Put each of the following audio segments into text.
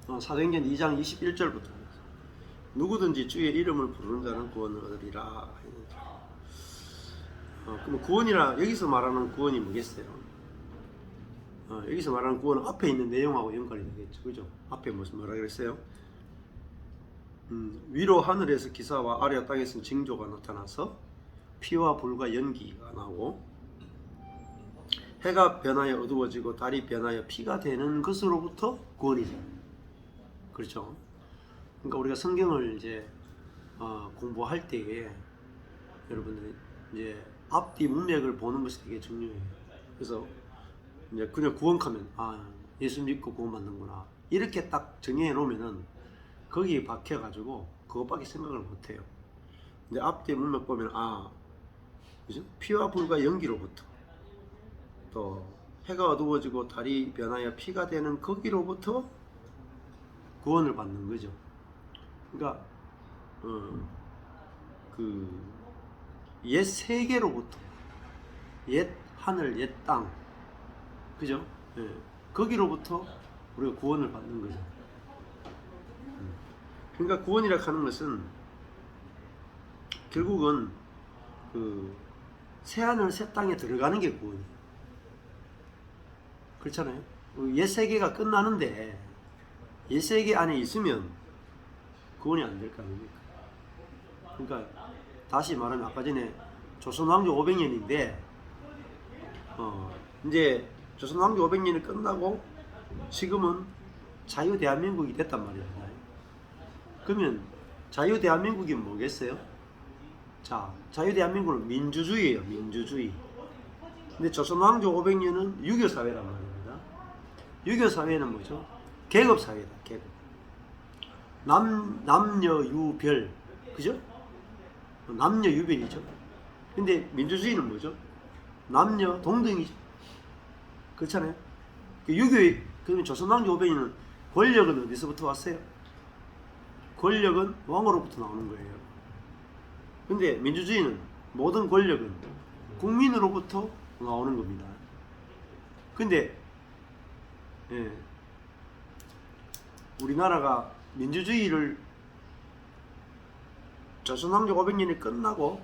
사도행전 2장 21절부터 누구든지 주의 이름을 부르는 자는 구원을 얻으리라. 그럼 구원이라 여기서 말하는 구원이 뭐겠어요? 여기서 말하는 구원은 앞에 있는 내용하고 연관이 되겠죠, 그죠? 앞에 무슨 뭐라 그랬어요? 위로 하늘에서 기사와 아래 땅에서 징조가 나타나서 피와 불과 연기가 나고 해가 변하여 어두워지고 달이 변하여 피가 되는 것으로부터 구원이죠. 그렇죠? 그러니까 우리가 성경을 이제 공부할 때에 여러분들이 이제 앞뒤 문맥을 보는 것이 되게 중요해요. 그래서 이제 그냥 구원하면 예수 믿고 구원받는구나 이렇게 딱 정해 놓으면은 거기에 박혀 가지고 그것밖에 생각을 못 해요. 근데 앞뒤 문맥 보면 그죠? 피와 불과 연기로부터 또 해가 어두워지고 달이 변하여 피가 되는 거기로부터 구원을 받는 거죠. 그러니까 그 옛 세계로부터 옛 하늘 옛 땅 그죠? 예. 거기로부터 우리가 구원을 받는 거죠. 그러니까 구원이라 하는 것은 결국은 그 새하늘 새 땅에 들어가는 게 구원이에요. 그렇잖아요. 옛 세계가 끝나는데 옛 세계 안에 있으면 구원이 안 될 거 아닙니까? 그러니까 다시 말하면 아까 전에 조선 왕조 500년인데 이제 조선 왕조 500년이 끝나고 지금은 자유 대한민국이 됐단 말이에요. 그러면 자유 대한민국이 뭐겠어요? 자, 자유 대한민국은 민주주의예요. 민주주의. 근데 조선 왕조 500년은 유교 사회란 말입니다. 유교 사회는 뭐죠? 계급 사회다. 계급. 남녀 유별. 그죠? 남녀 유별이죠. 근데 민주주의는 뭐죠? 남녀 동등이죠. 그렇잖아요. 유교의 그러면 조선 왕조 500년은 권력은 어디서부터 왔어요? 권력은 왕으로부터 나오는 거예요. 근데 민주주의는 모든 권력은 국민으로부터 나오는 겁니다. 근데 우리나라가 민주주의를 조선 왕조 500년이 끝나고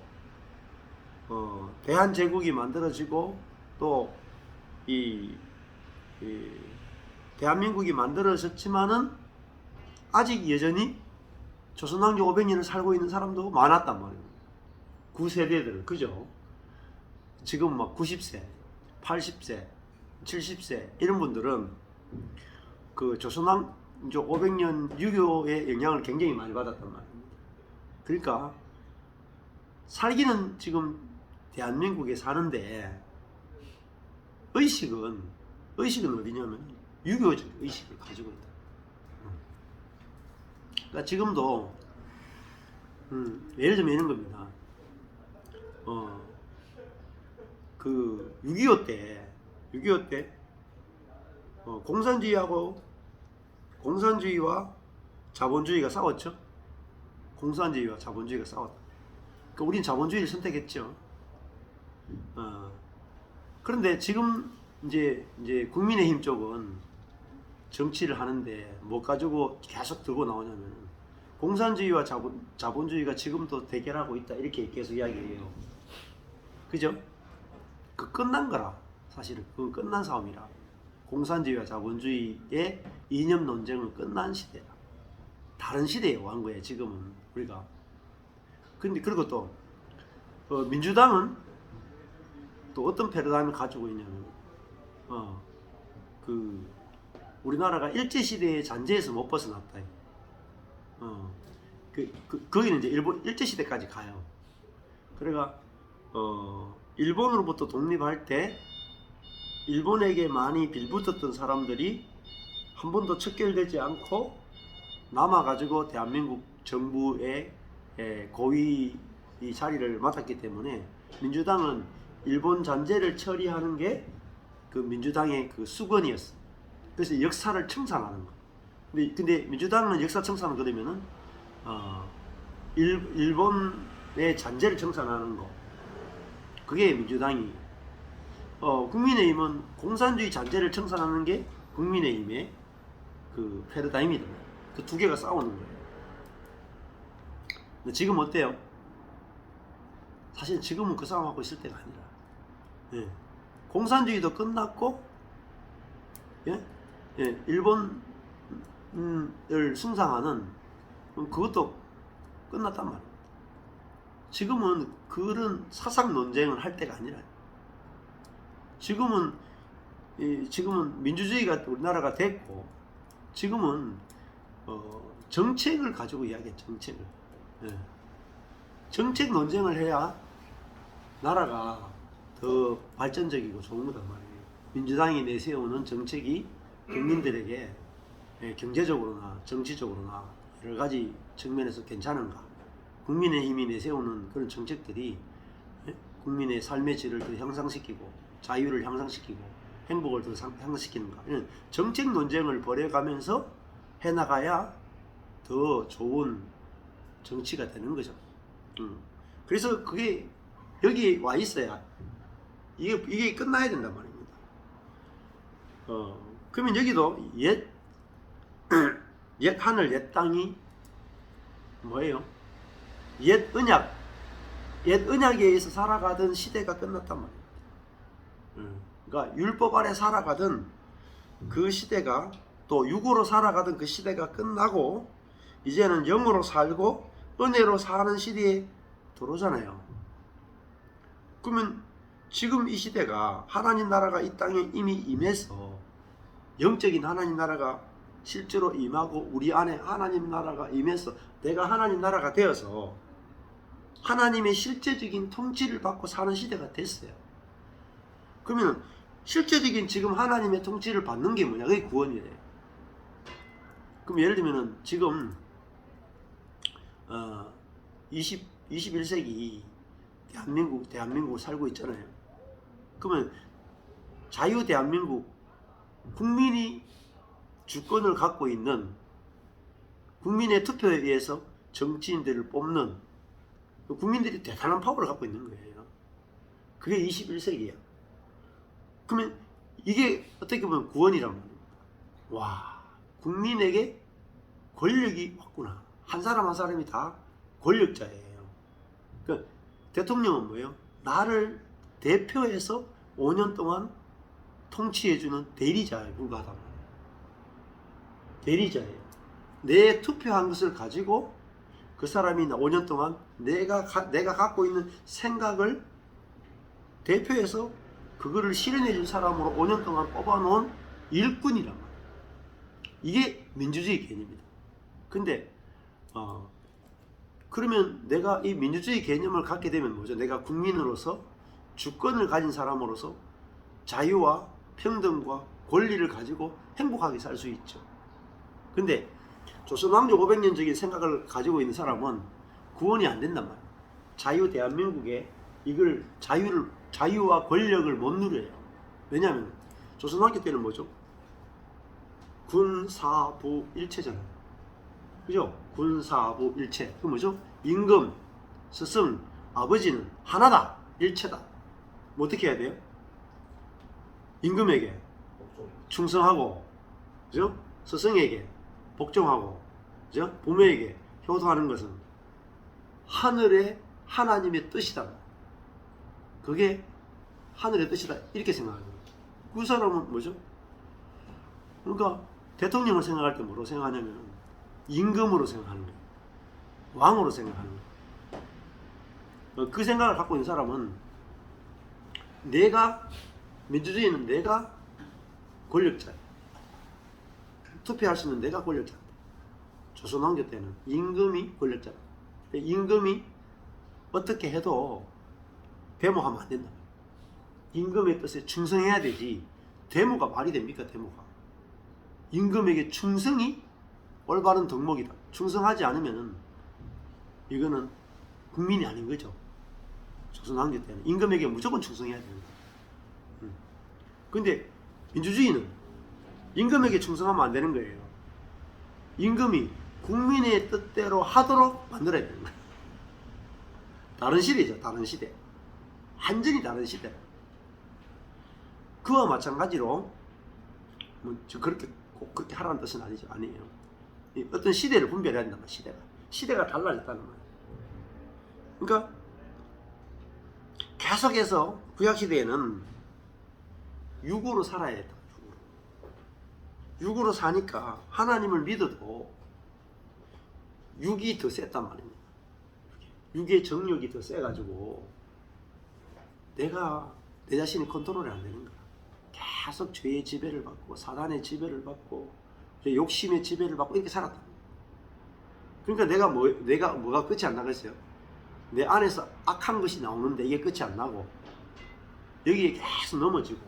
대한제국이 만들어지고 또 이 대한민국이 만들어졌지만은 아직 여전히 조선 왕조 500년을 살고 있는 사람도 많았단 말이에요. 9세대들은 그죠? 지금 막 90세, 80세, 70세 이런 분들은 그 조선 왕조 500년 유교의 영향을 굉장히 많이 받았단 말입니다. 그러니까 살기는 지금 대한민국에 사는데 의식은 어디냐면 유교적 의식을 가지고 있다. 그러니까 지금도 예를 들면 이런 겁니다. 그 6.25 때 공산주의와 자본주의가 싸웠죠. 공산주의와 자본주의가 싸웠다. 그러니까 우리는 자본주의를 선택했죠. 그런데 지금 이제 국민의힘 쪽은 정치를 하는데 뭐 가지고 계속 들고 나오냐면 공산주의와 자본주의가 지금도 대결하고 있다 이렇게 계속 이야기해요. 그죠? 그 끝난 거라. 사실은 그건 끝난 싸움이라. 공산주의와 자본주의의 이념 논쟁은 끝난 시대다. 다른 시대에 온 거예요. 지금은 우리가. 근데 그리고 또 민주당은 또 어떤 패러다임을 가지고 있냐면 그 우리나라가 일제시대의 잔재에서 못 벗어났다. 거기는 이제 일본 일제시대까지 가요. 그러니까 일본으로부터 독립할 때 일본에게 많이 빌붙었던 사람들이 한 번도 척결되지 않고 남아가지고 대한민국 정부의 고위 자리를 맡았기 때문에 민주당은 일본 잔재를 처리하는 게 그 민주당의 그 수건이었어. 그래서 역사를 청산하는 거. 근데 민주당은 역사 청산을 그러면은 일본의 잔재를 청산하는 거. 그게 민주당이. 국민의힘은 공산주의 잔재를 청산하는 게 국민의힘의 그 패러다임이다. 그 두 개가 싸우는 거예요. 근데 지금 어때요? 사실 지금은 그 싸움하고 있을 때가 아니라, 예. 공산주의도 끝났고, 예? 예. 일본을 숭상하는 그것도 끝났단 말이에요. 지금은 그런 사상 논쟁을 할 때가 아니라, 지금은 민주주의가 우리나라가 됐고, 지금은 정책을 가지고 이야기해. 정책을. 예. 정책 논쟁을 해야 나라가 더 발전적이고 좋은 거단 말이에요. 민주당이 내세우는 정책이 국민들에게 경제적으로나 정치적으로나 여러 가지 측면에서 괜찮은가, 국민의힘이 내세우는 그런 정책들이 국민의 삶의 질을 더 향상시키고 자유를 향상시키고 행복을 더 향상시키는가, 이런 정책 논쟁을 벌여가면서 해나가야 더 좋은 정치가 되는 거죠. 그래서 그게 여기 와 있어야 이게 끝나야 된단 말입니다. 그러면 여기도 옛 하늘 옛 땅이 뭐예요? 옛 언약에 의해서 살아가던 시대가 끝났단 말이에요. 그러니까 율법 아래 살아가던 그 시대가, 또 육으로 살아가던 그 시대가 끝나고 이제는 영으로 살고 은혜로 사는 시대에 들어오잖아요. 그러면 지금 이 시대가 하나님 나라가 이 땅에 이미 임해서 영적인 하나님 나라가 실제로 임하고 우리 안에 하나님 나라가 임해서 내가 하나님 나라가 되어서 하나님의 실제적인 통치를 받고 사는 시대가 됐어요. 그러면 실제적인 지금 하나님의 통치를 받는 게 뭐냐? 그게 구원이래요. 그럼 예를 들면 지금 21세기 대한민국 살고 있잖아요. 그러면 자유 대한민국 국민이 주권을 갖고 있는, 국민의 투표에 의해서 정치인들을 뽑는 국민들이 대단한 파워를 갖고 있는 거예요. 그게 21세기야. 그러면 이게 어떻게 보면 구원이란 말입니다. 와, 국민에게 권력이 왔구나. 한 사람 한 사람이 다 권력자예요. 그러니까 대통령은 뭐예요? 나를 대표해서 5년 동안 통치해주는 대리자에 불과하단 말이에요. 대리자예요. 내 투표한 것을 가지고 그 사람이 5년 동안 내가 갖고 있는 생각을 대표해서 그거를 실현해준 사람으로 5년 동안 뽑아놓은 일꾼이란 말이에요. 이게 민주주의 개념이다. 근데 그러면 내가 이 민주주의 개념을 갖게 되면 뭐죠? 내가 국민으로서 주권을 가진 사람으로서 자유와 평등과 권리를 가지고 행복하게 살 수 있죠. 근데 조선왕조 500년적인 생각을 가지고 있는 사람은 구원이 안 된단 말이에요. 자유 대한민국에 이걸 자유와 권력을 못 누려요. 왜냐하면 조선왕조 때는 뭐죠? 군사부 일체잖아요. 그죠? 군사부 일체. 그 뭐죠? 임금, 스승, 아버지는 하나다. 일체다. 뭐 어떻게 해야 돼요? 임금에게 충성하고, 그죠? 스승에게 복종하고, 그죠? 부모에게 효도하는 것은 하늘의 하나님의 뜻이다. 그게 하늘의 뜻이다. 이렇게 생각하는 거예요. 그 사람은 뭐죠? 그러니까 대통령을 생각할 때 뭐로 생각하냐면 임금으로 생각하는 거예요. 왕으로 생각하는 거예요. 그 생각을 갖고 있는 사람은 민주주의는 내가 권력자야. 투표할 수 있는 내가 권력자다. 조선왕조 때는 임금이 권력자다. 임금이 어떻게 해도 데모하면 안 된다. 임금의 뜻에 충성해야 되지. 데모가 말이 됩니까? 데모가. 임금에게 충성이 올바른 덕목이다. 충성하지 않으면 이거는 국민이 아닌 거죠. 조선왕조 때는 임금에게 무조건 충성해야 됩니다. 근데 민주주의는 임금에게 충성하면 안 되는 거예요. 임금이 국민의 뜻대로 하도록 만들어야 되는 거예요. 다른 시대죠. 다른 시대. 완전히 다른 시대. 그와 마찬가지로 그렇게 꼭 그렇게 하라는 뜻은 아니죠. 아니에요. 어떤 시대를 분별해야 된단 말이에요. 시대가 달라졌다는 말이에요. 그러니까 계속해서 구약시대에는 육으로 살아야 했다. 육으로 사니까 하나님을 믿어도 육이 더 셌단 말입니다. 육의 정욕이 더 세가지고 내가 내 자신이 컨트롤이 안 되는 거야. 계속 죄의 지배를 받고 사단의 지배를 받고 욕심의 지배를 받고 이렇게 살았다. 그러니까 내가 뭐가 끝이 안 나겠어요? 내 안에서 악한 것이 나오는데 이게 끝이 안 나고 여기에 계속 넘어지고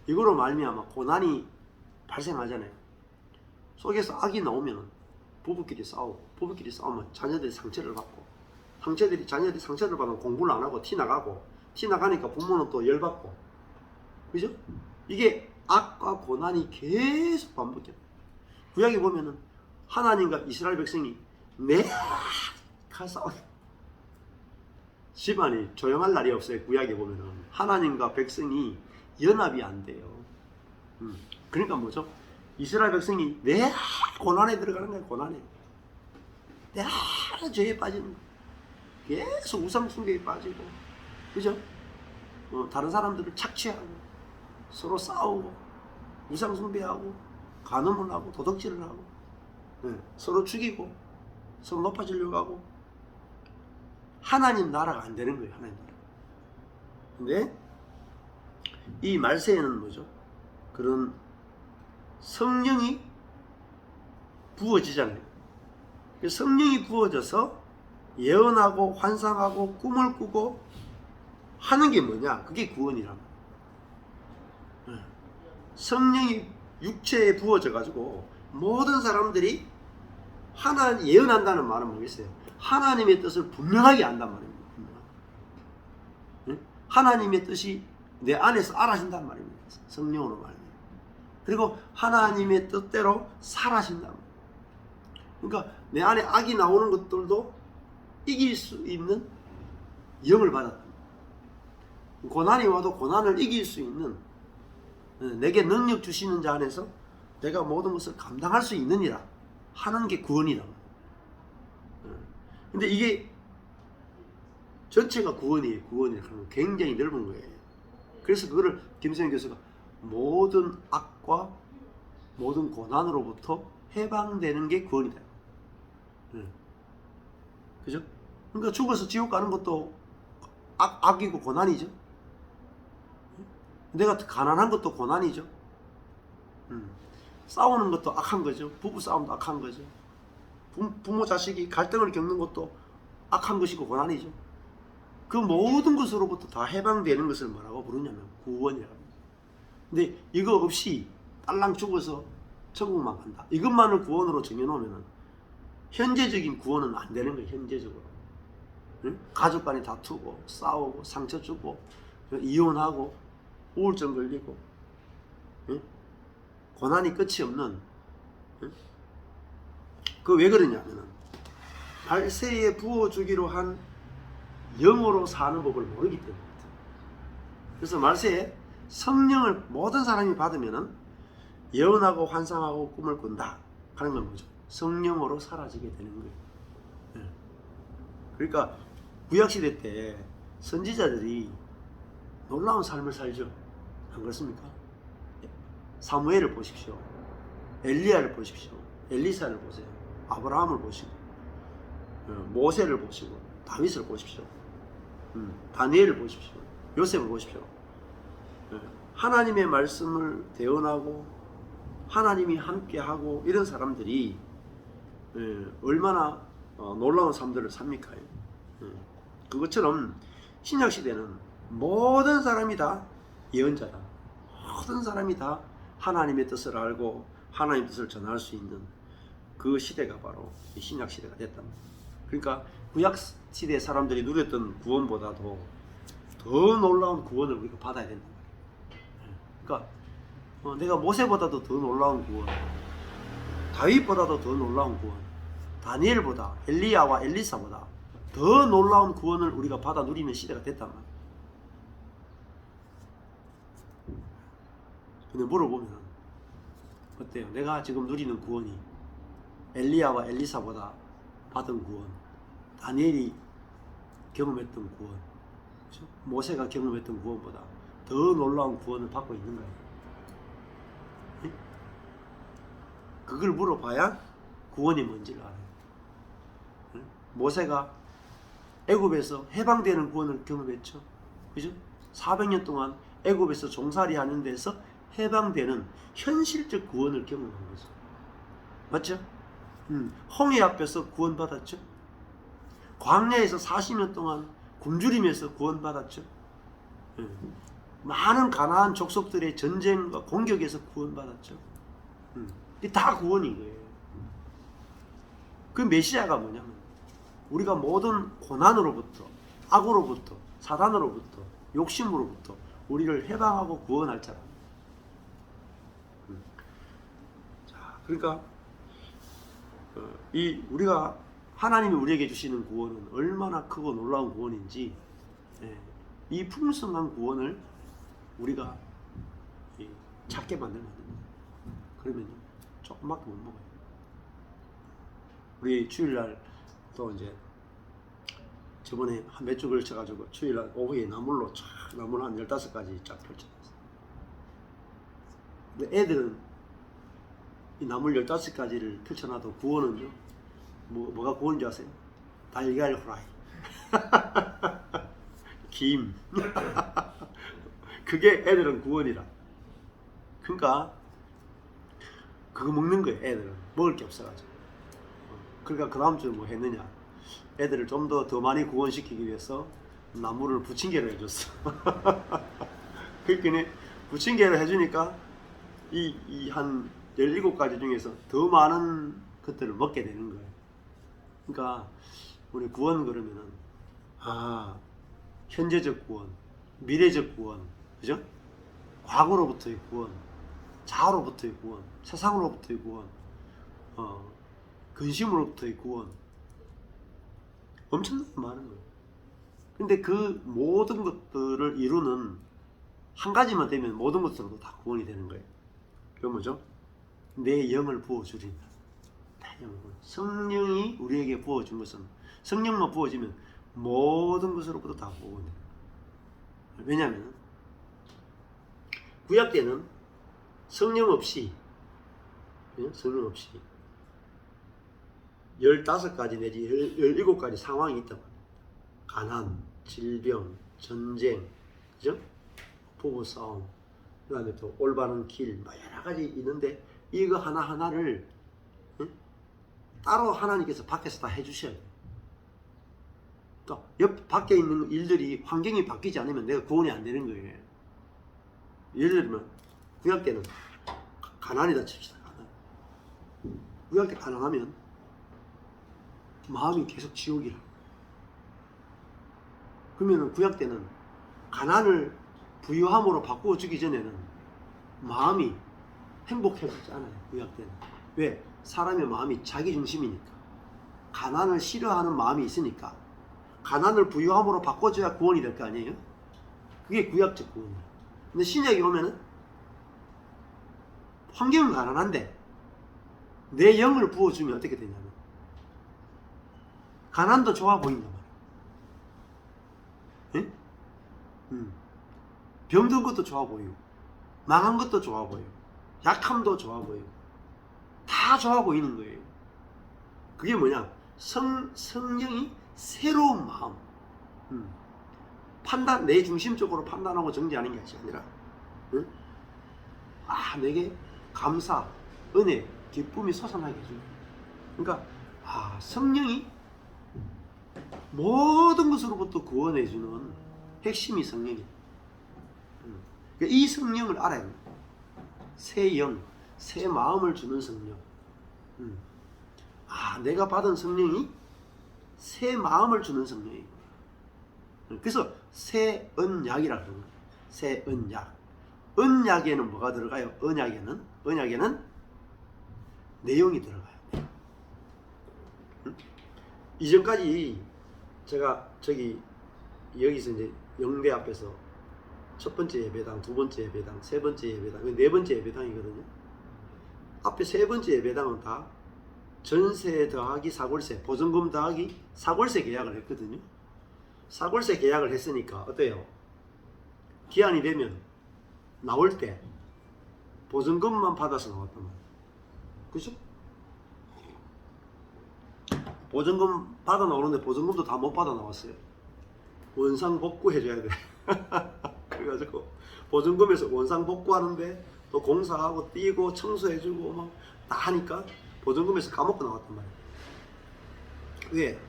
이거로 말미암아 고난이 발생하잖아요. 속에서 악이 나오면 부부끼리 싸우면 자녀들이 상처를 받고 자녀들이 상처를 받으면 공부를 안 하고 티 나가니까 부모는 또 열받고, 그죠? 이게 악과 고난이 계속 반복돼요. 구약에 보면은 하나님과 이스라엘 백성이 매일 싸워요. 집안이 조용할 날이 없어요. 구약에 보면은 하나님과 백성이 연합이 안 돼요. 그러니까 뭐죠? 이스라엘 백성이 매일 고난에 들어가는 거예요. 고난에 매일 죄에 빠지는 거예요. 계속 우상 숭배에 빠지고, 그죠? 다른 사람들을 착취하고 서로 싸우고 우상 숭배하고 간음을 하고 도둑질을 하고, 서로 죽이고 서로 높아지려고 하고 하나님 나라가 안 되는 거예요. 하나님 나라. 근데 이 말세에는 뭐죠? 그런 성령이 부어지잖아요. 성령이 부어져서 예언하고 환상하고 꿈을 꾸고 하는 게 뭐냐? 그게 구원이란 말이에요. 성령이 육체에 부어져 가지고 모든 사람들이 하나님 예언한다는 말은 뭐겠어요? 하나님의 뜻을 분명하게 안단 말입니다. 하나님의 뜻이 내 안에서 알아진단 말입니다. 성령으로 말입니다. 그리고 하나님의 뜻대로 살아진단 말입니다. 그러니까 내 안에 악이 나오는 것들도 이길 수 있는 영을 받았다. 고난이 와도 고난을 이길 수 있는, 내게 능력 주시는 자 안에서 내가 모든 것을 감당할 수 있느니라 하는 게 구원이다. 근데 이게 전체가 구원이에요. 구원이라는 굉장히 넓은 거예요. 그래서 그거를 김성현 교수가 모든 악과 모든 고난으로부터 해방되는 게 구원이다. 그죠? 그러니까 죽어서 지옥 가는 것도 악이고 고난이죠. 내가 가난한 것도 고난이죠. 싸우는 것도 악한 거죠. 부부 싸움도 악한 거죠. 부모 자식이 갈등을 겪는 것도 악한 것이고 고난이죠. 그 모든 것으로부터 다 해방되는 것을 뭐라고 부르냐면 구원이라고 합니다. 근데 이거 없이 딸랑 죽어서 천국만 간다, 이것만을 구원으로 정해놓으면 현재적인 구원은 안 되는 거예요. 현재적으로. 가족 간에 다투고 싸우고 상처 주고 이혼하고 우울증 걸리고 고난이 끝이 없는, 그 왜 그러냐면은 발세에 부어주기로 한 영으로 사는 법을 모르기 때문입니다. 그래서 말세에 성령을 모든 사람이 받으면은 예언하고 환상하고 꿈을 꾼다 하는 건 뭐죠? 성령으로 사라지게 되는 거예요. 그러니까 구약시대 때 선지자들이 놀라운 삶을 살죠. 안 그렇습니까? 사무엘을 보십시오. 엘리야를 보십시오. 엘리사를 보세요. 아브라함을 보시고 모세를 보시고 다윗을 보십시오. 다니엘을 보십시오. 요셉을 보십시오. 하나님의 말씀을 대언하고 하나님이 함께하고 이런 사람들이 얼마나 놀라운 삶들을 삽니까? 그것처럼 신약시대는 모든 사람이 다 예언자다. 모든 사람이 다 하나님의 뜻을 알고 하나님의 뜻을 전할 수 있는 그 시대가 바로 신약시대가 됐다. 그러니까 구약시대 사람들이 누렸던 구원보다도 더 놀라운 구원을 우리가 받아야 된다. 그러니까 내가 모세보다도 더 놀라운 구원, 다윗보다도 더 놀라운 구원, 다니엘보다, 엘리야와 엘리사보다 더 놀라운 구원을 우리가 받아 누리는 시대가 됐단 말이에요. 근데 물어보면 어때요? 내가 지금 누리는 구원이 엘리야와 엘리사보다 받은 구원, 다니엘이 경험했던 구원, 그렇죠? 모세가 경험했던 구원보다 더 놀라운 구원을 받고 있는 거예요. 네? 그걸 물어봐야 구원이 뭔지를 알아요. 네? 모세가 애굽에서 해방되는 구원을 경험했죠. 그죠? 400년 동안 애굽에서 종살이 하는 데서 해방되는 현실적 구원을 경험한 거죠. 맞죠? 홍해 앞에서 구원받았죠. 광야에서 40년 동안 굶주리면서 구원받았죠. 많은 가나안 족속들의 전쟁과 공격에서 구원받았죠. 이게 다 구원인 거예요. 그 메시아가 뭐냐면 우리가 모든 고난으로부터, 악으로부터, 사단으로부터, 욕심으로부터 우리를 해방하고 구원할 자라. 자, 그러니까 이 우리가 하나님이 우리에게 주시는 구원은 얼마나 크고 놀라운 구원인지, 이 풍성한 구원을 우리가 찾게 만들면 안 됩니다. 그러면 조금밖에 못 먹어요. 우리 주일날 또 이제 저번에 한 몇 주 걸쳐가지고 주일날 오후에 나물로 쫙 나물 한 15가지 쫙 펼쳐놨어요. 근데 애들은 이 나물 15가지를 펼쳐놔도 구원은요, 뭐가 구원인지 아세요? 달걀 후라이 김 그게 애들은 구원이라. 그러니까 그거 먹는 거예요. 애들은 먹을 게 없어가지고. 그러니까 그 다음 주에 뭐 했느냐, 애들을 좀 더 많이 구원시키기 위해서 나물을 부침개를 해줬어. 그러니까 부침개를 해주니까 이 한 17가지 중에서 더 많은 것들을 먹게 되는 거예요. 그러니까 우리 구원 그러면은 현재적 구원, 미래적 구원, 그죠? 과거로부터의 구원, 자아로부터의 구원, 세상으로부터의 구원, 근심으로부터의 구원, 엄청나게 많은 거예요. 근데 그 모든 것들을 이루는 한 가지만 되면 모든 것들도 다 구원이 되는 거예요. 그게 뭐죠? 내 영을 부어주린다. 성령이 우리에게 부어준 것은, 성령만 부어지면 모든 것으로부터 다 구원이 돼요. 왜냐하면 구약 때는 성령 없이 15가지 내지 17가지 상황이 있다고 합니다. 가난, 질병, 전쟁, 그죠? 부부싸움, 그 다음에 또 올바른 길, 여러 가지 있는데 이거 하나하나를 따로 하나님께서 밖에서 다 해주셔야 돼요. 또 옆 밖에 있는 일들이, 환경이 바뀌지 않으면 내가 구원이 안 되는 거예요. 예를 들면 구약 때는 가난이다 칩시다. 구약 때 가난하면 마음이 계속 지옥이라. 그러면 구약 때는 가난을 부유함으로 바꾸어 주기 전에는 마음이 행복해지지 않아요. 구약 때는. 왜? 사람의 마음이 자기 중심이니까. 가난을 싫어하는 마음이 있으니까 가난을 부유함으로 바꿔줘야 구원이 될 거 아니에요? 그게 구약적 구원이에요. 근데 신약에 오면은 환경은 가난한데 내 영을 부어주면 어떻게 되냐면 가난도 좋아 보인단 말이에요. 예? 병든 것도 좋아 보이고, 망한 것도 좋아 보이고, 약함도 좋아 보이고, 다 좋아 보이는 거예요. 그게 뭐냐? 성령이 새로운 마음, 판단, 내 중심적으로 판단하고 정죄하는 것이 아니라, 내게 감사, 은혜, 기쁨이 솟아나게 해줘요. 그러니까 성령이 모든 것으로부터 구원해주는 핵심이 성령이에요. 그러니까 이 성령을 알아야 합니다. 새 영, 새 마음을 주는 성령. 내가 받은 성령이 새 마음을 주는 성령이에요. 그래서 새 언약이라고 그러는 거예요. 새 언약. 언약에는 뭐가 들어가요? 언약에는 내용이 들어가요. 이전까지 제가 여기서 이제 영대 앞에서 첫 번째 예배당, 두 번째 예배당, 세 번째 예배당, 네 번째 예배당이거든요. 앞에 세 번째 예배당은 다 전세 더하기 사골세, 보증금 더하기 사골세 계약을 했거든요. 사골세 계약을 했으니까 어때요? 기한이 되면 나올 때 보증금만 받아서 나왔단 말이에요. 그죠? 보증금 받아 나오는데 보증금도 다 못 받아 나왔어요. 원상 복구해줘야 돼. 그래가지고 보증금에서 원상 복구하는데 또 공사하고 띄고 청소해주고 막 다 하니까 보증금에서 까먹고 나왔단 말이에요. 왜?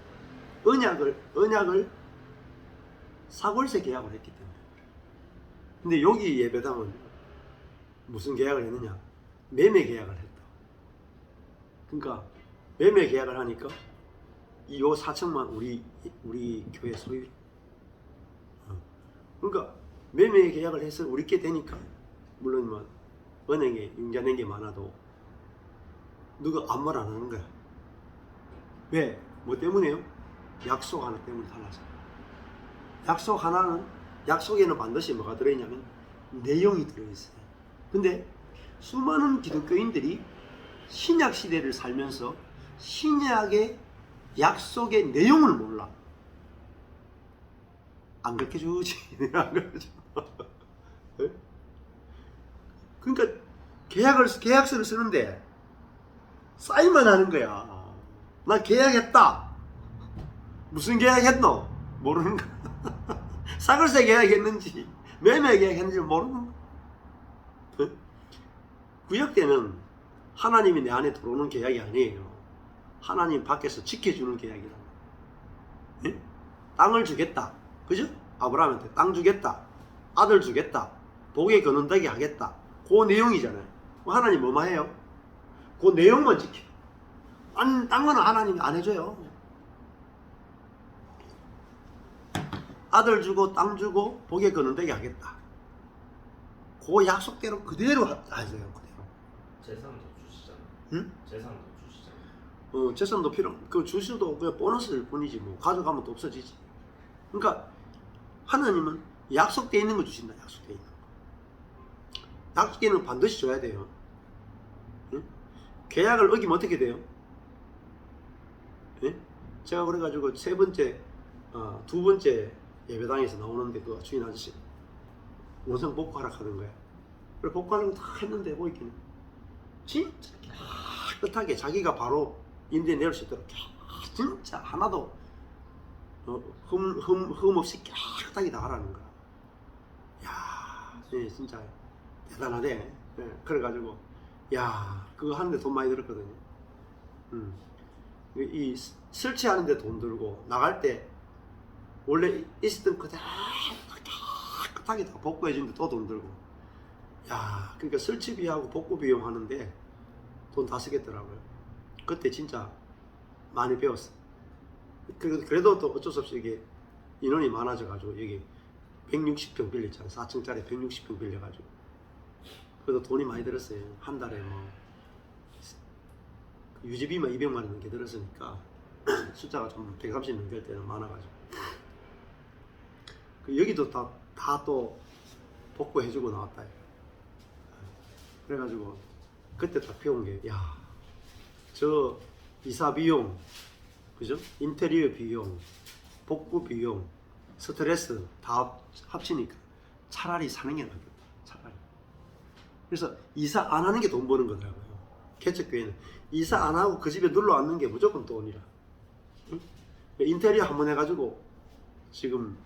언약을 사골세 계약을 했기 때문에. 근데 여기 예배당은 무슨 계약을 했느냐? 매매 계약을 했다. 그러니까 매매 계약을 하니까 요 4층만 우리 교회 소유. 그러니까 매매 계약을 해서 우리께 되니까 물론 뭐 은행에 융자낸 게 많아도 누가 아무 말 안 하는 거야. 왜? 뭐 때문에요? 약속 하나 때문에 달라져. 약속 하나는 약속에는 반드시 뭐가 들어있냐면 내용이 들어있어요. 근데 수많은 기독교인들이 신약 시대를 살면서 신약의 약속의 내용을 몰라. 안 그렇게 주지. 안 그렇게 주. 그러니까 계약서를 쓰는데 사인만 하는 거야. 나 계약했다. 무슨 계약했노? 모르는 거야. 사글세 계약했는지 매매 계약했는지 모르는 거야. 구약 때는 하나님이 내 안에 들어오는 계약이 아니에요. 하나님 밖에서 지켜주는 계약이라고. 예? 땅을 주겠다. 그죠? 아브라함한테 땅 주겠다. 아들 주겠다. 복에 거는다게 하겠다. 그 내용이잖아요. 하나님 뭐만 해요? 그 내용만 지켜. 딴 거는 하나님이 안 해줘요. 아들 주고 땅 주고 복에 거는다게 하겠다. 그 약속대로 그대로 하세요. 그대로. 재산도 주시잖아요. 응? 재산도 주시잖아요. 재산도 필요. 그 주셔도 그냥 보너스일 뿐이지 뭐 가져가면 또 없어지지. 그러니까 하나님은 약속되어 있는 거 주신다. 약속되어 있는 거. 약속되어 있는 거 반드시 줘야 돼요. 응? 계약을 어기면 어떻게 돼요? 예? 제가 그래가지고 두 번째 예배당에서 나오는데 그 주인 아저씨 원상 복구하라 하는 거야. 그래 복구하는 거 다 했는데 보이기는 진짜 깨끗하게 자기가 바로 임대 내릴 수 있도록 진짜 하나도 흠 없이 깨끗하게 다 하라는 거야. 야, 진짜 대단하네. 네, 그래가지고 야 그거 하는데 돈 많이 들었거든요. 이 설치하는데 돈 들고 나갈 때 원래 있었던 그대로 깨끗하게 다 복구해 주는데 또 돈 들고. 야, 그러니까 설치비하고 복구 비용 하는데 돈 다 쓰겠더라고요. 그때 진짜 많이 배웠어. 그래도 또 어쩔 수 없이 이게 인원이 많아져가지고 여기 160평 빌렸잖아요. 4층짜리 160평 빌려가지고. 그래도 돈이 많이 들었어요. 한 달에 뭐 유지비만 200만 원 넘게 들었으니까 숫자가 좀 130 넘길 때는 많아가지고. 여기도 다 또 복구해주고 나왔다. 그래가지고 그때 딱 배운 게, 야, 저 이사 비용, 그죠? 인테리어 비용, 복구 비용, 스트레스 다 합치니까 차라리 사는 게 낫겠다. 차라리. 그래서 이사 안 하는 게 돈 버는 거더라고요. 개척교회는 이사 안 하고 그 집에 눌러 앉는 게 무조건 돈이라. 응? 인테리어 한번 해가지고 지금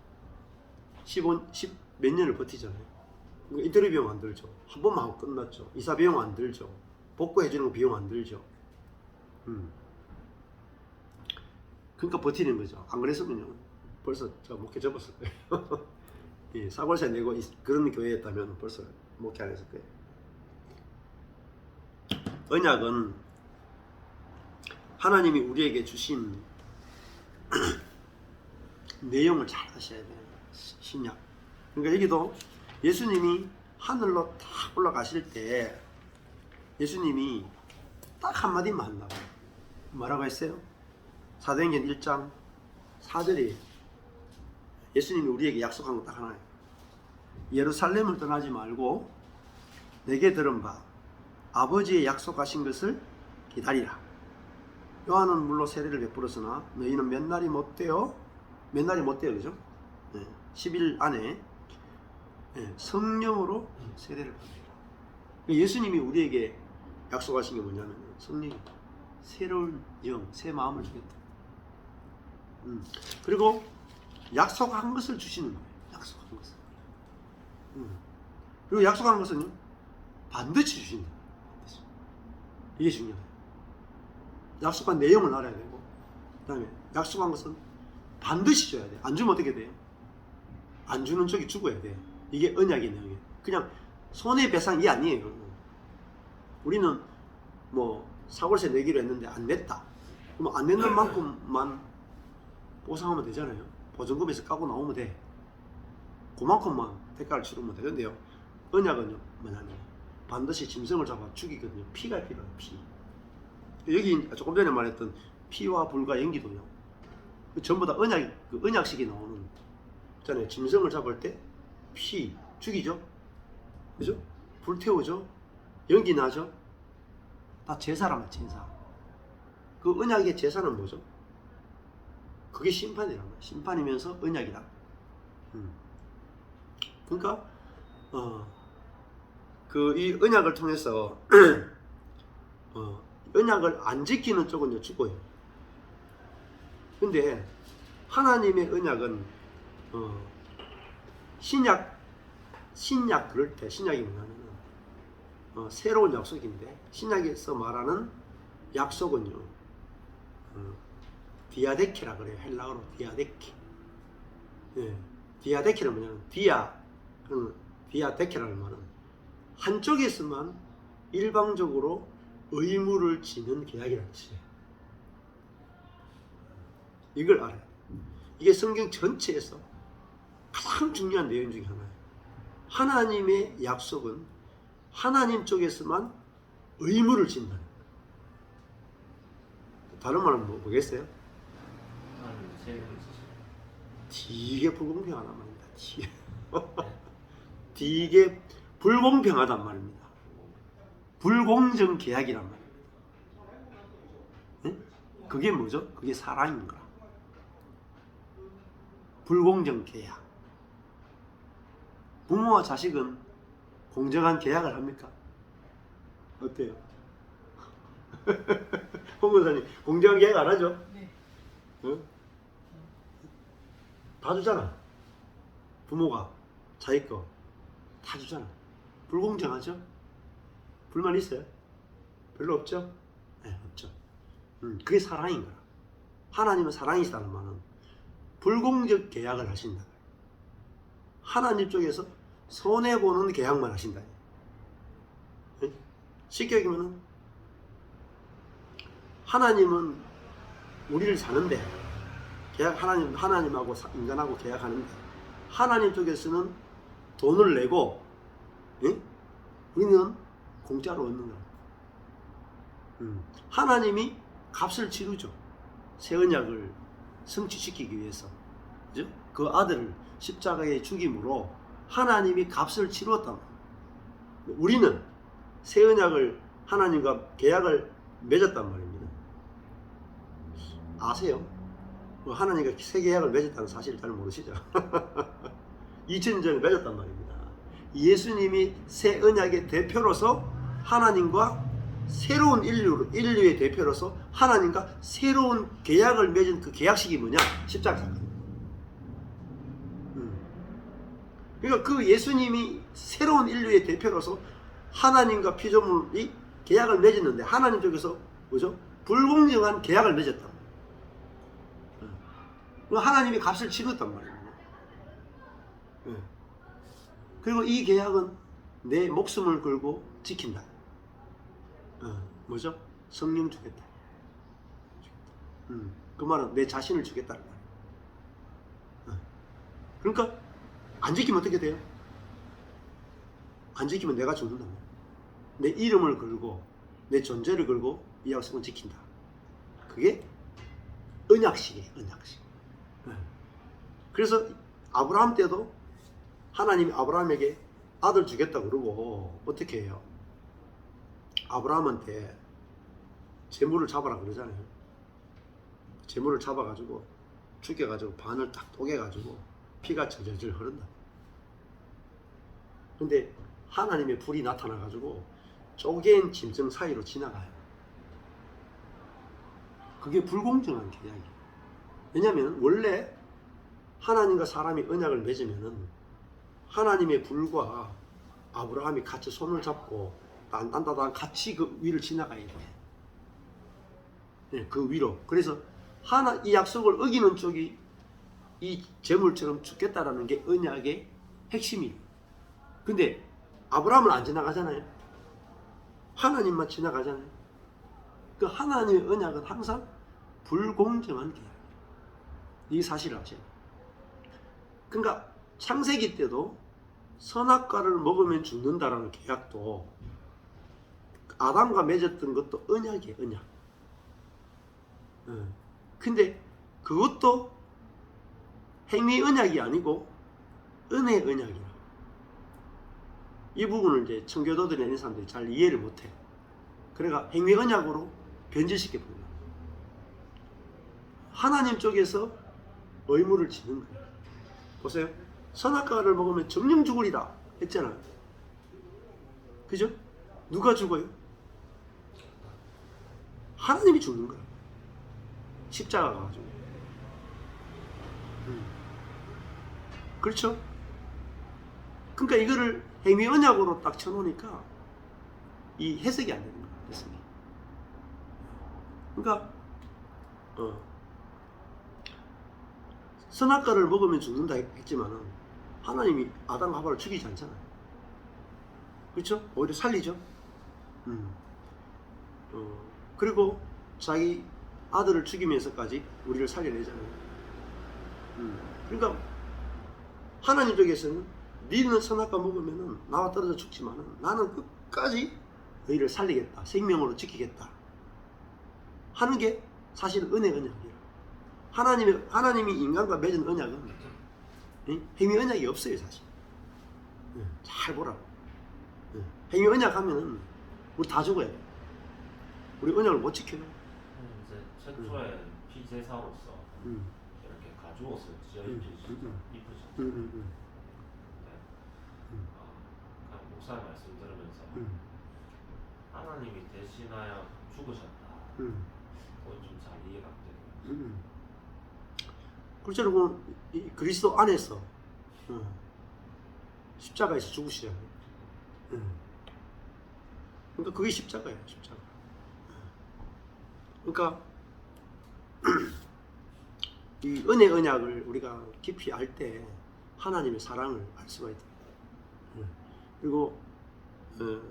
10 몇 년을 버티잖아요. 인테리어 비용 안 들죠. 한 번만 하고 끝났죠. 이사 비용 안 들죠. 복구해주는 거 비용 안 들죠. 그러니까 버티는 거죠. 안 그랬으면요 벌써 제가 목회 접었을 거예요. 예, 사골세 내고 그런 교회였다면 벌써 목회 안 했을 거예요. 언약은 하나님이 우리에게 주신 내용을 잘 아셔야 돼요. 신약. 그러니까 여기도 예수님이 하늘로 딱 올라가실 때 예수님이 딱 한마디만 한다고. 뭐라고 했어요? 사도행전 1장 4절에 예수님이 우리에게 약속한 거 딱 하나예요. 예루살렘을 떠나지 말고 내게 들은 바 아버지의 약속하신 것을 기다리라. 요한은 물로 세례를 베풀었으나 너희는 몇 날이 못되어 그죠? 10일 안에 성령으로 세례를 받으리라. 예수님이 우리에게 약속하신 게 뭐냐면 성령이 새로운 영, 새 마음을 주겠다. 그리고 약속한 것을 주시는 거예요. 약속한 것을. 그리고 약속한 것은 반드시 주신다. 반드시. 이게 중요해요. 약속한 내용을 알아야 되고, 그 다음에 약속한 것은 반드시 줘야 돼. 안 주면 어떻게 돼요? 안 주는 쪽이 죽어야 돼. 이게 언약의 내용이에요. 그냥 손해배상 이 아니에요. 우리는 뭐 사골세 내기로 했는데 안 냈다. 그럼 안 냈는 만큼만 보상하면 되잖아요. 보증금에서 까고 나오면 돼. 그만큼만 대가를 치르면 되는데요. 언약은요, 뭐냐면 반드시 짐승을 잡아 죽이거든요. 피가 필요해요. 피. 여기 조금 전에 말했던 피와 불과 연기도요. 전부 다 언약식이 나오는 있잖아요. 짐승을 잡을 때 피 죽이죠. 그죠? 불 태우죠. 연기 나죠. 다 제사라면 제사. 그 언약의 제사는 뭐죠? 그게 심판이란 말이야. 심판이면서 언약이다. 그러니까 이 언약을 통해서 언약을 안 지키는 쪽은 죽어요. 근데 하나님의 언약은 신약 그럴 때 신약이 뭐냐면 새로운 약속인데 신약에서 말하는 약속은요 디아데케라 그래요. 헬라어로 디아데케. 디아데케는 뭐냐면 디아데케라는 말은 한쪽에서만 일방적으로 의무를 지는 계약이라는 뜻이에요. 이걸 알아요. 이게 성경 전체에서 가장 중요한 내용 중에 하나예요. 하나님의 약속은 하나님 쪽에서만 의무를 진다는 거예요. 다른 말은 뭐겠어요? 되게 불공평하단 말입니다. 되게 불공평하단 말입니다. 불공정 계약이란 말입니다. 네? 그게 뭐죠? 그게 사랑인 거라. 불공정 계약. 부모와 자식은 공정한 계약을 합니까? 어때요? 홍 권사님 공정한 계약 안 하죠? 네. 응? 다 주잖아. 부모가 자기 거 다 주잖아. 불공정하죠? 불만 있어요? 별로 없죠? 네, 없죠. 그게 사랑인 거야. 하나님은 사랑이시다는 말은 불공정 계약을 하신다. 하나님 쪽에서 손해보는 계약만 하신다. 네? 쉽게 얘기하면 하나님은 우리를 사는데 하나님하고 인간하고 계약하는데 하나님 쪽에서는 돈을 내고 우리는 공짜로 얻는 거야. 하나님이 값을 치르죠. 새 언약을 성취시키기 위해서. 그죠? 그 아들을 십자가에 죽임으로 하나님이 값을 치루었단 말이에요. 우리는 새 언약을 하나님과 계약을 맺었단 말입니다. 아세요? 하나님과 새 계약을 맺었다는 사실을 잘 모르시죠? 2000년 전에 맺었단 말입니다. 예수님이 새 언약의 대표로서 하나님과 새로운 인류의 대표로서 하나님과 새로운 계약을 맺은 그 계약식이 뭐냐? 십자가 사건. 그러니까 그 예수님이 새로운 인류의 대표로서 하나님과 피조물이 계약을 맺었는데 하나님 쪽에서 뭐죠? 불공정한 계약을 맺었다. 하나님이 값을 치렀단 말이에요. 그리고 이 계약은 내 목숨을 걸고 지킨다. 뭐죠? 성령 주겠다. 그 말은 내 자신을 주겠다는 말이에요. 그러니까 안 지키면 어떻게 돼요? 안 지키면 내가 죽는다. 내 이름을 걸고 내 존재를 걸고 이 약속은 지킨다. 그게 언약식이에요. 언약식. 그래서 아브라함 때도 하나님이 아브라함에게 아들 주겠다고 그러고 어떻게 해요? 아브라함한테 재물을 잡아라 그러잖아요. 재물을 잡아가지고 죽여가지고 반을 딱 쪼개가지고 피가 절절절 흐른다. 근데 하나님의 불이 나타나가지고 쪼갠 짐승 사이로 지나가요. 그게 불공정한 계약이에요. 왜냐하면 원래 하나님과 사람이 언약을 맺으면은 하나님의 불과 아브라함이 같이 손을 잡고 딴딴따단 같이 그 위를 지나가야 돼. 네, 그 위로. 그래서 이 약속을 어기는 쪽이 이 재물처럼 죽겠다라는 게 언약의 핵심이에요. 근데 아브라함은 안 지나가잖아요. 하나님만 지나가잖아요. 그 하나님의 언약은 항상 불공정한 계약이에요. 이 사실을 아셔야 돼요. 그러니까 창세기 때도 선악과를 먹으면 죽는다라는 계약도 아담과 맺었던 것도 언약이에요. 언약. 근데 그것도 행위 언약이 아니고 은혜 언약이라. 이 부분을 이제 청교도들이 아닌 사람들이 잘 이해를 못해요. 그러니까 행위 언약으로 변질시켜 버립니다. 하나님 쪽에서 의무를 지는 거예요. 보세요. 선악과를 먹으면 정령 죽으리라 했잖아요. 그죠? 누가 죽어요? 하나님이 죽는 거예요. 십자가가 가지고. 그렇죠? 그러니까 이거를 행위 언약으로 딱 쳐놓으니까 이 해석이 안 되는 거예요. 해석이. 그러니까 선악과를 먹으면 죽는다 했지만은 하나님이 아담과 하와를 죽이지 않잖아요. 그렇죠? 오히려 살리죠. 그리고 자기 아들을 죽이면서까지 우리를 살려내잖아요. 그러니까 하나님 쪽에서는 너희는 선악과 먹으면은 나와 떨어져 죽지만은 나는 끝까지 너희를 살리겠다, 생명으로 지키겠다 하는 게 사실 은혜 언약이에요. 하나님이 인간과 맺은 언약은 행위 언약이 없어요, 사실. 잘 보라고. 행위 언약 하면은 우리 다 죽어야 돼. 우리 언약을 못 지켜요. 이제 최초의 피제사로서 이렇게 가죽옷을 찢어입히죠. 이쁘죠. 목사님 말씀 들으면서 하나님이 대신하여 죽으셨다. 그건 좀 잘 이해가 안 되고요. 그렇죠. 여러분, 그리스도 안에서 십자가에서 죽으시잖아요. 그러니까 그게 십자가예요. 십자가. 그러니까 이 은혜 언약을 우리가 깊이 알 때 하나님의 사랑을 알 수가 있다. 그리고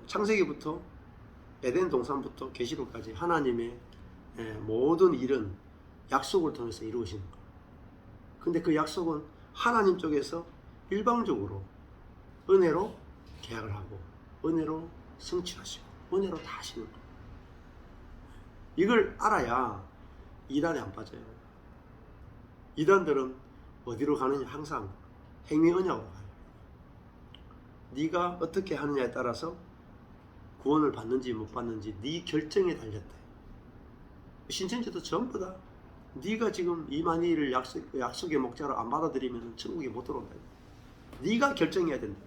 창세기부터 에덴 동산부터 계시록까지 하나님의 모든 일은 약속을 통해서 이루어지는 거예요. 근데 그 약속은 하나님 쪽에서 일방적으로 은혜로 계약을 하고 은혜로 성취하시고 은혜로 다 하시는 거예요. 이걸 알아야 이단에 안 빠져요. 이단들은 어디로 가느냐? 항상 행위 언약으로 가요. 네가 어떻게 하느냐에 따라서 구원을 받는지 못 받는지 네 결정에 달렸다. 신천지도 전부 다 네가 지금 이만희를 약속의 목자로 안 받아들이면 천국에 못 들어온다. 네가 결정해야 된다.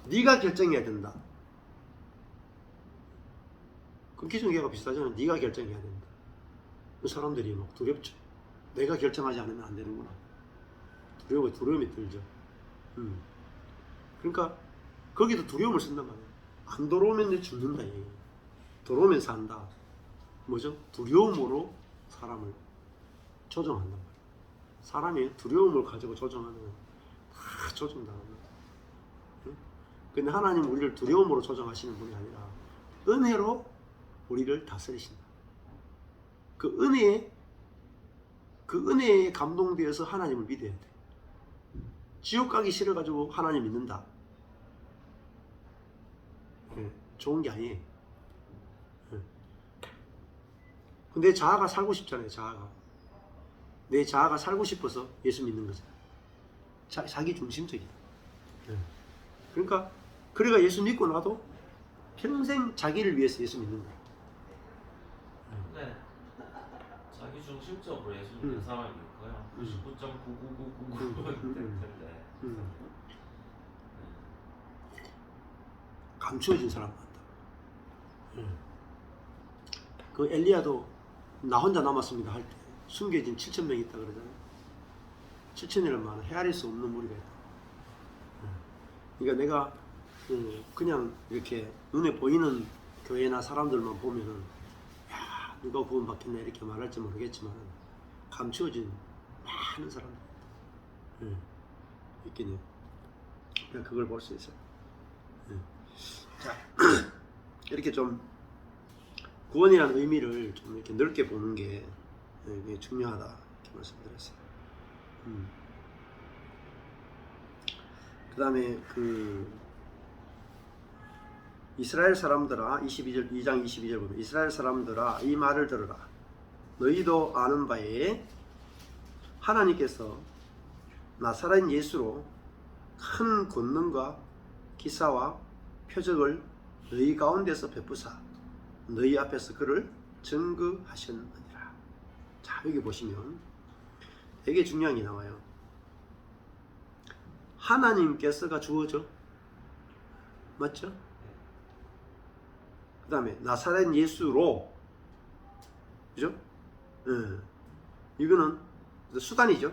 네가 결정해야 된다. 그 기존계가 비슷하잖아요. 네가 결정해야 된다. 그 사람들이 막 두렵죠. 내가 결정하지 않으면 안 되는구나. 두려움이 들죠. 그러니까 거기도 두려움을 쓴단 말이에요. 안 돌아오면 내 죽는다. 돌아오면 산다. 뭐죠? 두려움으로 사람을 조정한단 말이에요. 사람이 두려움을 가지고 조정하면 다 조정당합니다. 근데 하나님은 우리를 두려움으로 조정하시는 분이 아니라 은혜로 우리를 다스리신다. 그 은혜에 감동되어서 하나님을 믿어야 돼. 지옥 가기 싫어가지고 하나님 믿는다. 좋은 게 아니에요. 근데 자아가 살고 싶잖아요. 내 자아가 살고 싶어서 예수 믿는 거죠. 자기 중심적이다. 그러니까 그래가 예수 믿고 나도 평생 자기를 위해서 예수 믿는 거야. 근데 자기 중심적으로 예수 믿는 사람이 거야 99.99999% 될 텐데. 감추어진 사람 같다. 그 엘리야도 나 혼자 남았습니다 할 때 숨겨진 7,000명이 있다 그러잖아요. 7,000이라는 헤아릴 수 없는 무리가 있다. 그러니까 내가 그냥 이렇게 눈에 보이는 교회나 사람들만 보면은 야 누가 구원받겠나 이렇게 말할지 모르겠지만 감추어진 많은 사람들 있긴 해요. 그냥 그걸 볼 수 있어요. 자 이렇게 좀 구원이라는 의미를 좀 이렇게 넓게 보는 게 중요하다 이렇게 말씀드렸어요. 그 다음에 이스라엘 사람들아 2장 22절 보면 이스라엘 사람들아 이 말을 들으라. 너희도 아는 바에 하나님께서 나사렛 예수로 큰 권능과 기사와 표적을 너희 가운데서 베푸사 너희 앞에서 그를 증거하셨느니라. 자 여기 보시면 되게 중요한 게 나와요. 하나님께서가 주어져 맞죠? 그 다음에 나사렛 예수로 그죠? 이거는 수단이죠.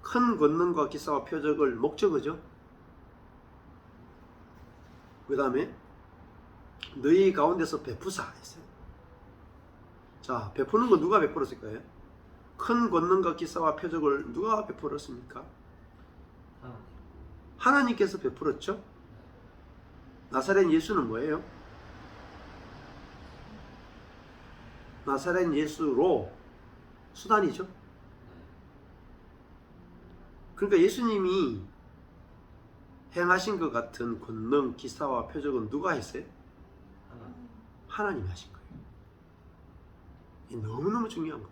큰 권능과 기사와 표적을 목적어죠. 그 다음에 너희 가운데서 베푸사 했어요. 자 베푸는 건 누가 베풀었을까요? 큰 권능과 기사와 표적을 누가 베풀었습니까? 하나님께서 베풀었죠. 나사렛 예수는 뭐예요? 나사렛 예수로 수단이죠. 그러니까 예수님이 행하신 것 같은 권능, 기사와 표적은 누가 했어요? 하나님이 하신 거예요. 이게 너무너무 중요한 거야.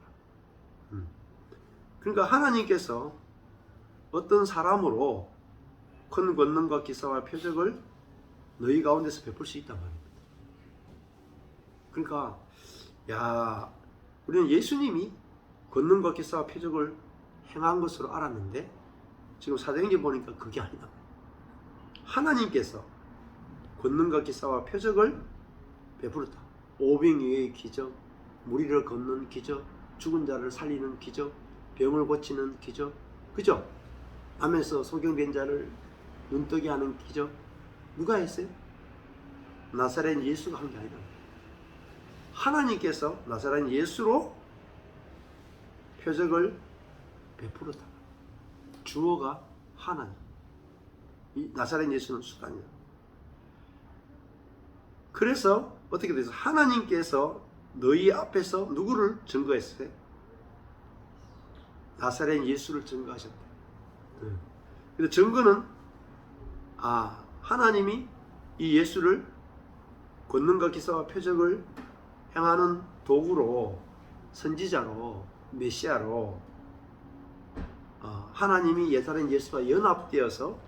그러니까 하나님께서 어떤 사람으로 큰 권능과 기사와 표적을 너희 가운데서 베풀 수 있단 말입니다. 그러니까 야 우리는 예수님이 권능과 기사와 표적을 행한 것으로 알았는데 지금 사도행전 보니까 그게 아니다. 하나님께서 권능과 기사와 표적을 베풀었다. 오병이어의 기적, 무리를 걷는 기적, 죽은 자를 살리는 기적, 병을 고치는 기적, 그죠? 암에서 소경된 자를 눈뜨게 하는 기적 누가 했어요? 나사렛 예수가 한 게 아니다. 하나님께서 나사렛 예수로 표적을 베풀었다. 주어가 하나님. 이 나사렛 예수는 수단이야. 그래서 어떻게 돼서 하나님께서 너희 앞에서 누구를 증거했어요? 나사렛 예수를 증거하셨다. 근데 증거는 하나님이 이 예수를 권능과 기사와 표적을 행하는 도구로 선지자로 메시아로 하나님이 나사렛 예수와 연합되어서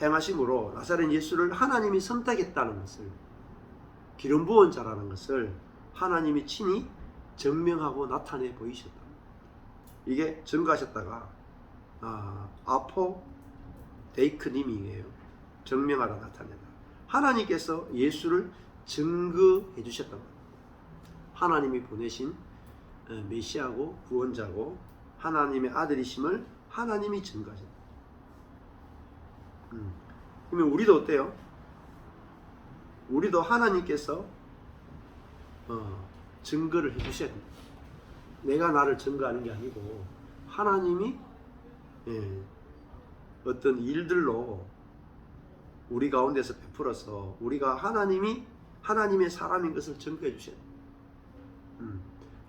행하심으로 나사렛 예수를 하나님이 선택했다는 것을 기름 부은 자라는 것을 하나님이 친히 증명하고 나타내 보이셨다. 이게 증거하셨다가 아포데이크님이에요. 증명하라 나타내다. 하나님께서 예수를 증거해 주셨단 말이에요. 하나님이 보내신 메시아고 구원자고 하나님의 아들이심을 하나님이 증거하셨다. 그러면 우리도 어때요? 우리도 하나님께서 증거를 해 주셔야 됩니다. 내가 나를 증거하는 게 아니고 하나님이 어떤 일들로 우리 가운데서 베풀어서 우리가 하나님의 사람인 것을 증거해 주셔야 됩니다.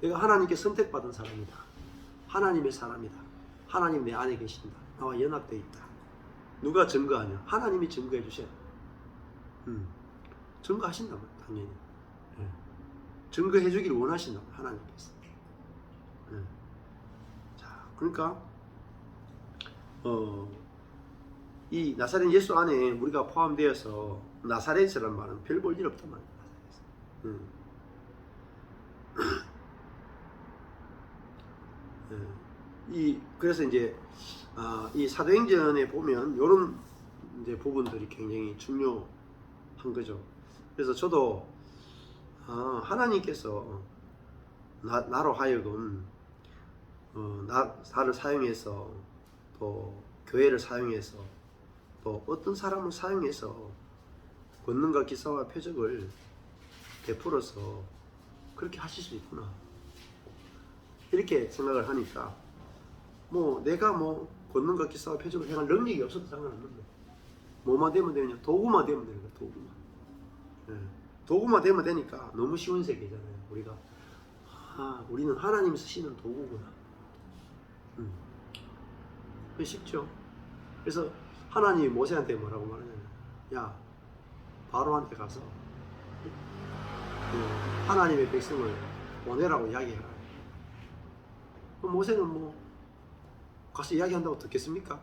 내가 하나님께 선택받은 사람이다. 하나님의 사람이다. 하나님 내 안에 계신다. 나와 연합되어 있다. 누가 증거하냐? 하나님이 증거해 주셔야 돼. 증거하신다면 당연히 증거해 주기를 원하신다면 하나님께서. 자, 그러니까 이 나사렛 예수 안에 우리가 포함되어서 나사렛이라는 말은 별 볼 일 없단 말이야. 그래서 이제 이 사도행전에 보면 이런 이제 부분들이 굉장히 중요한 거죠. 그래서 저도 하나님께서 나로 하여금 나를 사용해서 또 교회를 사용해서 또 어떤 사람을 사용해서 권능과 기사와 표적을 베풀어서 그렇게 하실 수 있구나 이렇게 생각을 하니까 뭐 내가 뭐 권능과 기사와 표적을 행할 능력이 없어도 상관없는데 뭐만 되면 되냐? 도구만 되면 되는 거야. 도구만. 도구만 되면 되니까 너무 쉬운 세계잖아요. 우리가 우리는 하나님이 쓰시는 도구구나. 그게 쉽죠. 그래서 하나님이 모세한테 뭐라고 말하냐면 야 바로한테 가서 하나님의 백성을 보내라고 이야기해라. 그럼 모세는 뭐 가서 이야기한다고 듣겠습니까?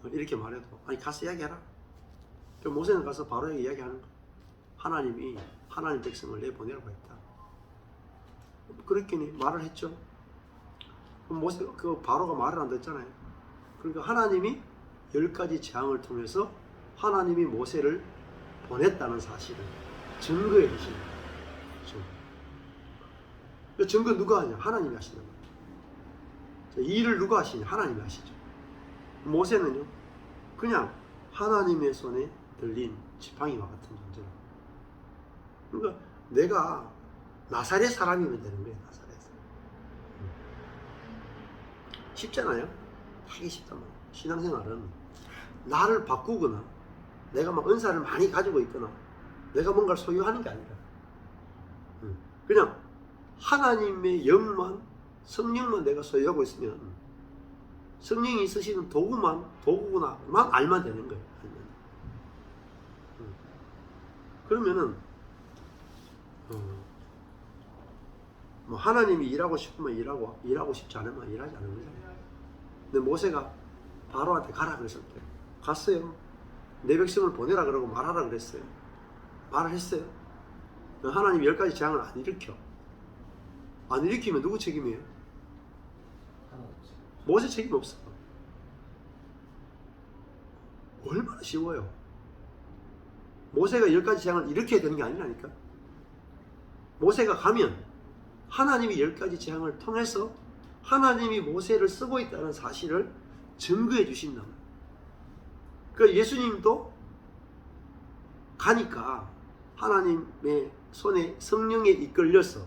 이렇게 말해도 아니 가서 이야기해라. 그럼 모세는 가서 바로에게 이야기하는 거야. 하나님이 하나님 백성을 내보내라고 했다. 그랬더니 말을 했죠. 그럼 모세 그 바로가 말을 안 듣잖아요. 그러니까 하나님이 10가지 재앙을 통해서 하나님이 모세를 보냈다는 사실을 증거해 주시는 거예요. 그 증거 누가 하냐? 하나님이 하시는 거예요. 이 일을 누가 하시냐? 하나님이 하시죠. 모세는요 그냥 하나님의 손에 들린 지팡이와 같은 존재로. 그러니까 내가 나사렛 사람이면 되는 거예요. 나사렛 쉽잖아요. 하기 쉽단 말이에요. 신앙생활은 나를 바꾸거나 내가 막 은사를 많이 가지고 있거나 내가 뭔가를 소유하는 게 아니라 그냥 하나님의 영만 성령만 내가 소유하고 있으면 성령이 쓰시는 도구구나만 알면 되는 거예요. 그러면은 뭐 하나님이 일하고 싶으면 일하고 싶지 않으면 일하지 않는 거잖아요. 근데 모세가 바로한테 가라 그랬을 때 갔어요. 내 백성을 보내라 그러고 말하라 그랬어요. 말을 했어요. 하나님 10가지 재앙을 안 일으켜. 안 일으키면 누구 책임이에요? 모세 책임 없어. 얼마나 쉬워요. 모세가 10가지 재앙을 일으켜야 되는 게 아니라니까. 모세가 가면 하나님이 10가지 재앙을 통해서 하나님이 모세를 쓰고 있다는 사실을 증거해 주신다. 그러니까 예수님도 가니까 하나님의 손에 성령에 이끌려서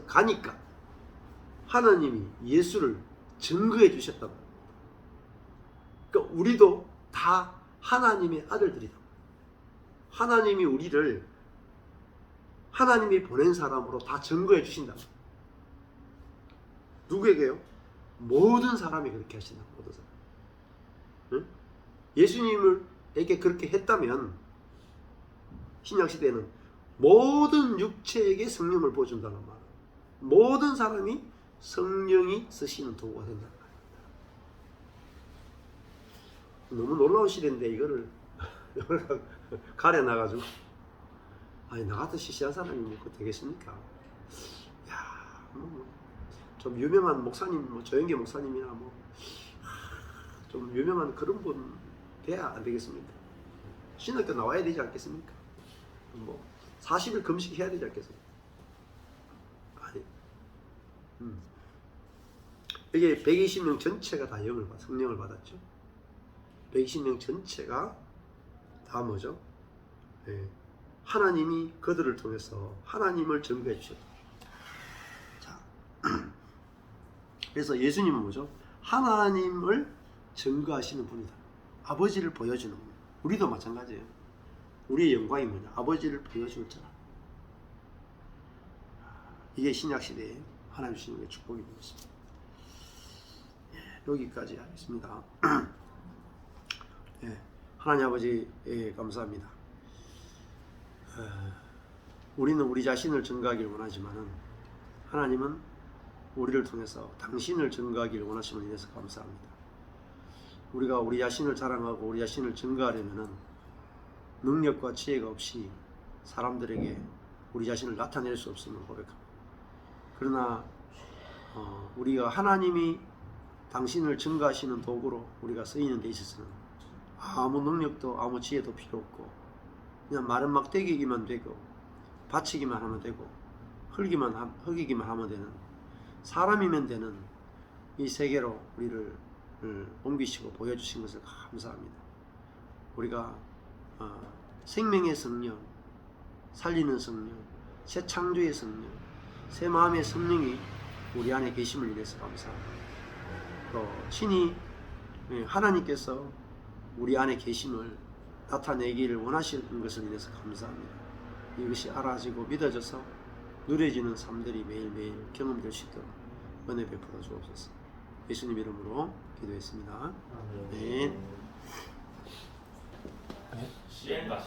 가니까 하나님이 예수를 증거해 주셨다고. 그러니까 우리도 다 하나님의 아들들이다. 하나님이 우리를 하나님이 보낸 사람으로 다 증거해 주신다. 누구에게요? 모든 사람이 그렇게 하신다. 모든 사람. 응? 예수님에게 그렇게 했다면 신약시대는 모든 육체에게 성령을 부어준다는 말. 모든 사람이 성령이 쓰시는 도구가 된다는 말. 너무 놀라운 시대인데 이거를 가려놔가지고 아니 나 같은 시시한 사람이 뭐 되겠습니까? 야, 좀 유명한 목사님, 뭐 조영계 목사님이나 뭐 좀 유명한 그런 분 돼야 안 되겠습니까? 신학교 나와야 되지 않겠습니까? 뭐 40일 금식해야 되지 않겠습니까? 아니, 이게 120명 전체가 다 성령을 받았죠. 120명 전체가 다 뭐죠? 네. 하나님이 그들을 통해서 하나님을 증거해 주셨다. 자, 그래서 예수님은 뭐죠? 하나님을 증거하시는 분이다. 아버지를 보여주는 분. 우리도 마찬가지예요. 우리의 영광이 뭐냐? 아버지를 보여줄 자라. 이게 신약시대에 하나님 주시는 축복이 되었습니다. 여기까지 하겠습니다. 예, 하나님 아버지 감사합니다. 우리는 우리 자신을 증거하기를 원하지만은 하나님은 우리를 통해서 당신을 증거하기를 원하심을 인해서 감사합니다. 우리가 우리 자신을 자랑하고 우리 자신을 증거하려면은 능력과 지혜가 없이 사람들에게 우리 자신을 나타낼 수 없음을 고백합니다. 그러나 우리가 하나님이 당신을 증거하시는 도구로 우리가 쓰이는 데 있어서는 아무 능력도 아무 지혜도 필요 없고 그냥 마른 막대기기만 되고 바치기만 하면 되고 흙이기만 하면 되는 사람이면 되는 이 세계로 우리를 옮기시고 보여주신 것을 감사합니다. 우리가 생명의 성령, 살리는 성령, 새 창조의 성령, 새 마음의 성령이 우리 안에 계심을 인해서 감사합니다. 또 친히 하나님께서 우리 안에 계심을 나타내기를 원하시는 것을 인해서 감사합니다. 이것이 알아지고 믿어져서 누려지는 삶들이 매일매일 경험될 수 있도록 은혜 베풀어 주옵소서. 예수님 이름으로 기도했습니다. 네. 시행 가시